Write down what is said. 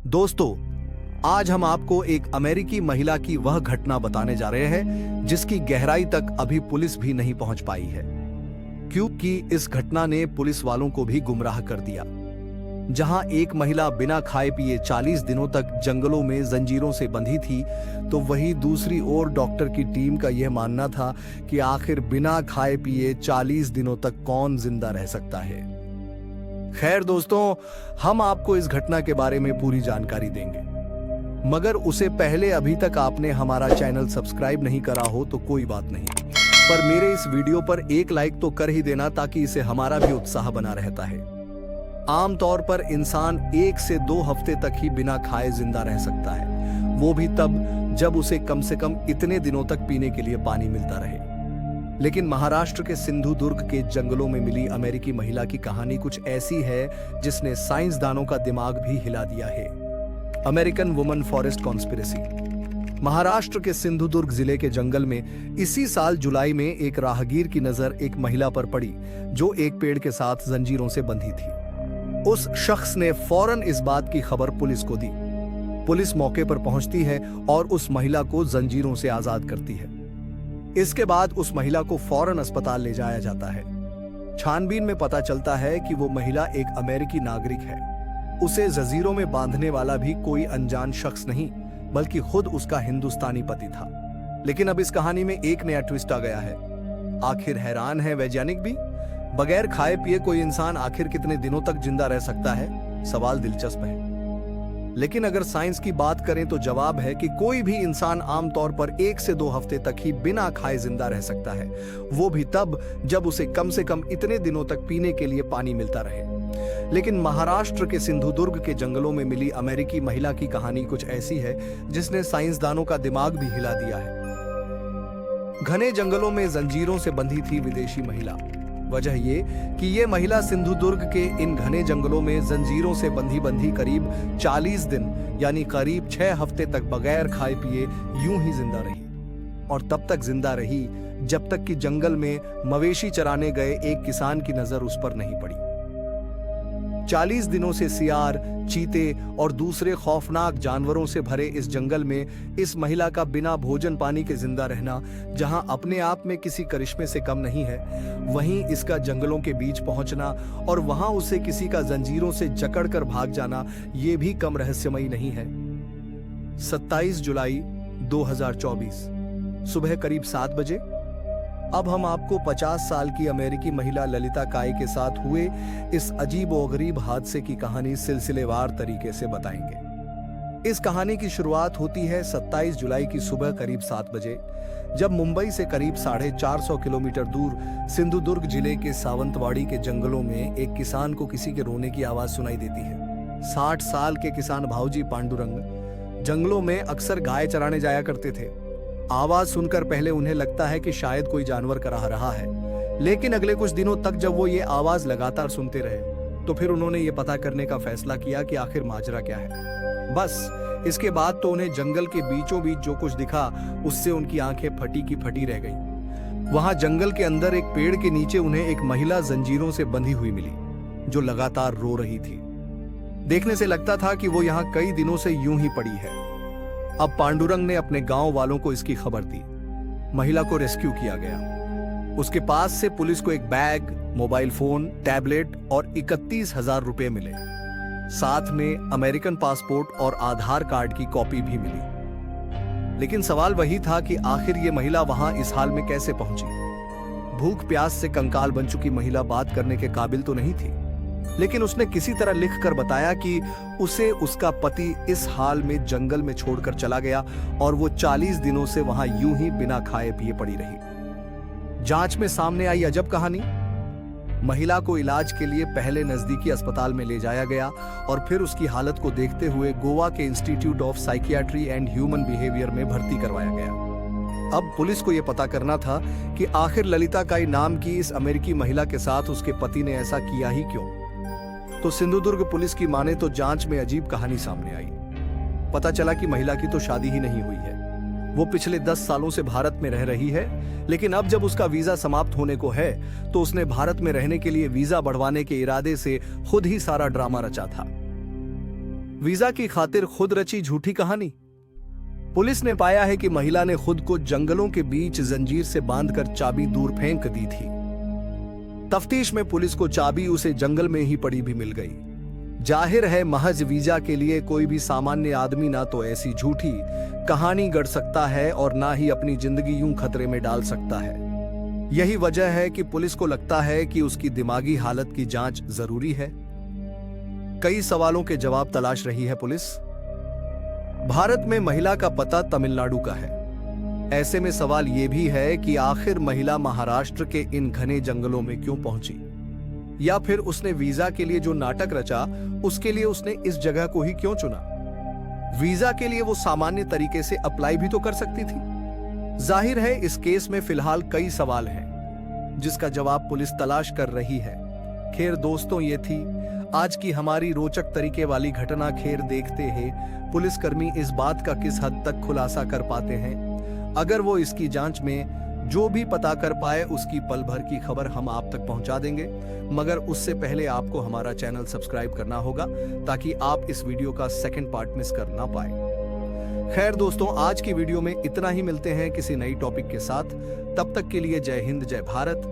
दोस्तों, आज हम आपको एक अमेरिकी महिला की वह घटना बताने जा रहे हैं जिसकी गहराई तक अभी पुलिस भी नहीं पहुंच पाई है, क्योंकि इस घटना ने पुलिस वालों को भी गुमराह कर दिया। जहां एक महिला बिना खाए पिए 40 दिनों तक जंगलों में जंजीरों से बंधी थी, तो वहीं दूसरी ओर डॉक्टर की टीम का यह मानना था कि आखिर बिना खाए पिए 40 दिनों तक कौन जिंदा रह सकता है। खैर दोस्तों, हम आपको इस घटना के बारे में पूरी जानकारी देंगे, मगर उसे पहले अभी तक आपने हमारा चैनल सब्सक्राइब नहीं करा हो तो कोई बात नहीं, पर मेरे इस वीडियो पर एक लाइक तो कर ही देना, ताकि इसे हमारा भी उत्साह बना रहता है। आमतौर पर इंसान 1 से 2 हफ्ते तक ही बिना खाए जिंदा रह सकता है, वो भी तब जब उसे कम से कम इतने दिनों तक पीने के लिए पानी मिलता रहे। लेकिन महाराष्ट्र के सिंधु दुर्ग के जंगलों में मिली अमेरिकी महिला की कहानी कुछ ऐसी है जिसने साइंसदानों का दिमाग भी हिला दिया है। American woman forest conspiracy. Maharashtra के सिंधु दुर्ग जिले के जंगल में इसी साल जुलाई में एक राहगीर की नजर एक महिला पर पड़ी जो एक पेड़ के साथ जंजीरों से बंधी थी। उस शख्स ने फौरन इस बात की खबर पुलिस को दी। पुलिस मौके पर पहुंचती है और उस महिला को जंजीरों से आजाद करती है। इसके बाद उस महिला को फौरन अस्पताल ले जाया जाता है। छानबीन में पता चलता है कि वो महिला एक अमेरिकी नागरिक है। उसे जंजीरों में बांधने वाला भी कोई अनजान शख्स नहीं, बल्कि खुद उसका हिंदुस्तानी पति था। लेकिन अब इस कहानी में एक नया ट्विस्ट आ गया है। आखिर हैरान है वैज्ञानिक भी, बगैर खाए पिए कोई इंसान आखिर कितने दिनों तक जिंदा रह सकता है? सवाल दिलचस्प है। लेकिन अगर साइंस की बात करें तो जवाब है कि कोई भी इंसान आमतौर पर 1 से 2 हफ्ते तक ही बिना खाए जिंदा रह सकता है, वो भी तब जब उसे कम से कम इतने दिनों तक पीने के लिए पानी मिलता रहे। लेकिन महाराष्ट्र के सिंधु दुर्ग के जंगलों में मिली अमेरिकी महिला की कहानी कुछ ऐसी है जिसने साइंसदानों का दिमाग भी हिला दिया है। घने जंगलों में जंजीरों से बंधी थी विदेशी महिला। वजह ये कि ये महिला सिंधु दुर्ग के इन घने जंगलों में जंजीरों से बंधी करीब 40 दिन यानी करीब 6 हफ्ते तक बगैर खाए पिए यूं ही जिंदा रही। और तब तक जिंदा रही जब तक कि जंगल में मवेशी चराने गए एक किसान की नजर उस पर नहीं पड़ी। 40 दिनों से सियार, चीते और दूसरे खौफनाक जानवरों से भरे इस जंगल में इस महिला का बिना भोजन पानी के जिंदा रहना, जहां अपने आप में किसी करिश्मे से कम नहीं है, वहीं इसका जंगलों के बीच पहुंचना और वहां उसे किसी का जंजीरों से जकड़कर भाग जाना, ये भी कम रहस्यमयी नहीं है। 27 जुलाई 2024 सुबह करीब 7 बजे अब हम आपको 50 साल की अमेरिकी महिला ललिता काय के साथ हुए इस अजीबोगरीब हादसे की कहानी सिलसिलेवार तरीके से बताएंगे। इस कहानी की शुरुआत होती है 27 जुलाई की सुबह करीब 7 बजे, जब मुंबई से करीब 450 किलोमीटर दूर सिंधु दुर्ग जिले के सावंतवाड़ी के जंगलों में एक किसान को किसी के रोने की आवाज सुनाई देती है। 60 साल के किसान भाऊजी पांडुरंग जंगलों में अक्सर गाय चराने जाया करते थे। आवाज सुनकर पहले उन्हें लगता है कि शायद कोई जानवर कराह रहा है, लेकिन अगले कुछ दिनों तक जब वो ये आवाज लगातार सुनते रहे तो फिर उन्होंने ये पता करने का फैसला किया कि आखिर माजरा क्या है। बस इसके बाद तो उन्हें जंगल के बीचों बीच जो कुछ दिखा उससे उनकी आंखें फटी की फटी रह गईं। वहां जंगल के अंदर एक पेड़ के नीचे उन्हें एक महिला जंजीरों से बंधी हुई मिली, जो लगातार रो रही थी। देखने से लगता था कि वो यहाँ कई दिनों से यूं ही पड़ी है। अब पांडुरंग ने अपने गांव वालों को इसकी खबर दी। महिला को रेस्क्यू किया गया। उसके पास से पुलिस को एक बैग, मोबाइल फोन, टैबलेट और 31,000 रुपए मिले। साथ में अमेरिकन पासपोर्ट और आधार कार्ड की कॉपी भी मिली। लेकिन सवाल वही था कि आखिर ये महिला वहां इस हाल में कैसे पहुंची। भूख प्यास से कंकाल बन चुकी महिला बात करने के काबिल तो नहीं थी, लेकिन उसने किसी तरह लिखकर बताया कि उसे उसका पति इस हाल में जंगल में छोड़कर चला गया और वो 40 दिनों से वहां यूं ही बिना खाए पिए पड़ी रही। जांच में सामने आई अजब कहानी। महिला को इलाज के लिए पहले नजदीकी अस्पताल में ले जाया गया और फिर उसकी हालत को देखते हुए गोवा के institute of psychiatry and human behaviour में भर्ती करवाया गया। अब पुलिस को यह पता करना था कि आखिर ललिता काई नाम की इस अमेरिकी महिला के साथ उसके पति ने ऐसा किया ही क्यों। तो सिंधु दुर्ग पुलिस की माने तो जांच में अजीब कहानी सामने आई। पता चला कि महिला की तो शादी ही नहीं हुई है। वो पिछले 10 सालों से भारत में रह रही है, लेकिन अब जब उसका वीजा समाप्त होने को है तो उसने भारत में रहने के लिए वीजा बढ़वाने के इरादे से खुद ही सारा ड्रामा रचा था। वीजा की खातिर खुद रची झूठी कहानी। पुलिस ने पाया है कि महिला ने खुद को जंगलों के बीच जंजीर से बांधकर चाबी दूर फेंक दी थी। तफ्तीश में पुलिस को चाबी उसे जंगल में ही पड़ी भी मिल गई। जाहिर है महज वीजा के लिए कोई भी सामान्य आदमी ना तो ऐसी झूठी कहानी गढ़ सकता है और ना ही अपनी जिंदगी यूं खतरे में डाल सकता है। यही वजह है कि पुलिस को लगता है कि उसकी दिमागी हालत की जांच जरूरी है। कई सवालों के जवाब तलाश रही है पुलिस। भारत में महिला का पता तमिलनाडु का है। ऐसे में सवाल यह भी है कि आखिर महिला महाराष्ट्र के इन घने जंगलों में क्यों पहुंची, या फिर उसने वीजा के लिए जो नाटक रचा उसके लिए उसने इस जगह को ही क्यों चुना। वीजा के लिए वो सामान्य तरीके से अप्लाई भी तो कर सकती थी। जाहिर है इस केस में फिलहाल कई सवाल हैं जिसका जवाब पुलिस तलाश कर रही है। खैर दोस्तों, ये थी आज की हमारी रोचक तरीके वाली घटना। खैर देखते हैं पुलिसकर्मी इस बात का किस हद तक खुलासा कर पाते हैं। अगर वो इसकी जांच में जो भी पता कर पाए उसकी पल भर की खबर हम आप तक पहुंचा देंगे, मगर उससे पहले आपको हमारा चैनल सब्सक्राइब करना होगा ताकि आप इस वीडियो का सेकंड पार्ट मिस कर ना पाए। खैर दोस्तों, आज की वीडियो में इतना ही। मिलते हैं किसी नई टॉपिक के साथ। तब तक के लिए जय हिंद, जय भारत।